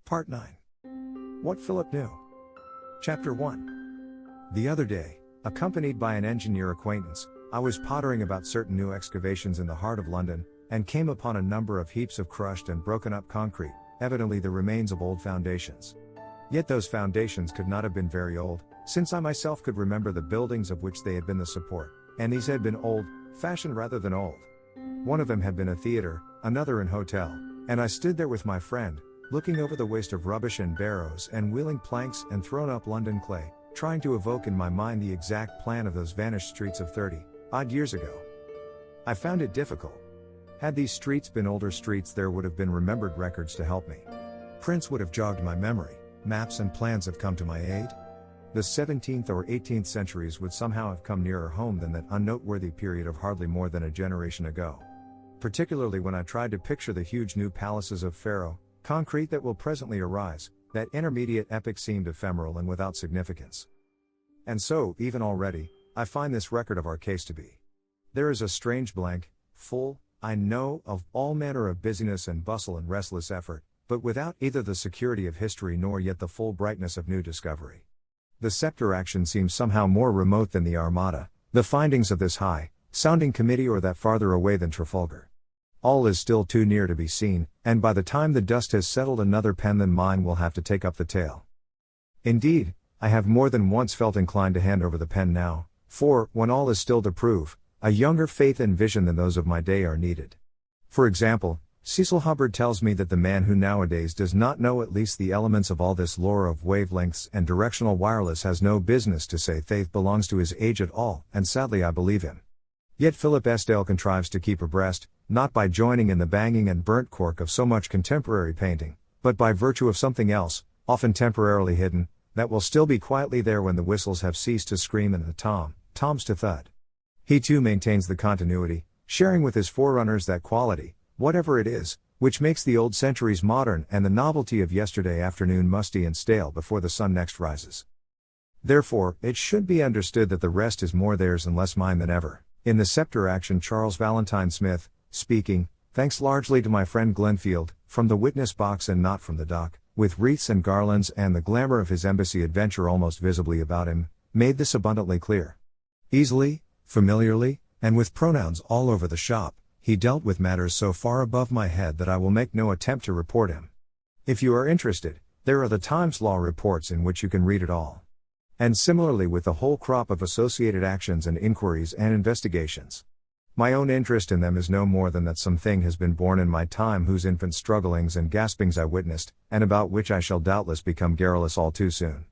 Part 9. What Philip Knew. Chapter 1. The other day, accompanied by an engineer acquaintance, I was pottering about certain new excavations in the heart of London, and came upon a number of heaps of crushed and broken up concrete, evidently the remains of old foundations. Yet those foundations could not have been very old, since I myself could remember the buildings of which they had been the support, and these had been old-fashioned rather than old. One of them had been a theatre, another an hotel, and I stood there with my friend, looking over the waste of rubbish and barrows and wheeling planks and thrown up London clay, trying to evoke in my mind the exact plan of those vanished streets of 30-odd years ago. I found it difficult. Had these streets been older streets, there would have been remembered records to help me. Prints would have jogged my memory, maps and plans have come to my aid. The 17th or 18th centuries would somehow have come nearer home than that unnoteworthy period of hardly more than a generation ago. Particularly when I tried to picture the huge new palaces of Pharaoh, concrete that will presently arise, that intermediate epoch seemed ephemeral and without significance. And so, even already, I find this record of our case to be. There is a strange blank, full, I know, of all manner of busyness and bustle and restless effort, but without either the security of history nor yet the full brightness of new discovery. The scepter action seems somehow more remote than the Armada, the findings of this high-sounding committee or that farther away than Trafalgar. All is still too near to be seen, and by the time the dust has settled another pen than mine will have to take up the tale. Indeed, I have more than once felt inclined to hand over the pen now, for, when all is still to prove, a younger faith and vision than those of my day are needed. For example, Cecil Hubbard tells me that the man who nowadays does not know at least the elements of all this lore of wavelengths and directional wireless has no business to say faith belongs to his age at all, and sadly I believe him. Yet Philip Esdale contrives to keep abreast, not by joining in the banging and burnt cork of so much contemporary painting, but by virtue of something else, often temporarily hidden, that will still be quietly there when the whistles have ceased to scream and the toms to thud. He too maintains the continuity, sharing with his forerunners that quality, whatever it is, which makes the old centuries modern and the novelty of yesterday afternoon musty and stale before the sun next rises. Therefore, it should be understood that the rest is more theirs and less mine than ever. In the scepter action, Charles Valentine Smith, speaking, thanks largely to my friend Glenfield, from the witness box and not from the dock, with wreaths and garlands and the glamour of his embassy adventure almost visibly about him, made this abundantly clear. Easily, familiarly, and with pronouns all over the shop, he dealt with matters so far above my head that I will make no attempt to report him. If you are interested, there are the Times Law reports in which you can read it all. And similarly with the whole crop of associated actions and inquiries and investigations. My own interest in them is no more than that something has been born in my time whose infant strugglings and gaspings I witnessed, and about which I shall doubtless become garrulous all too soon.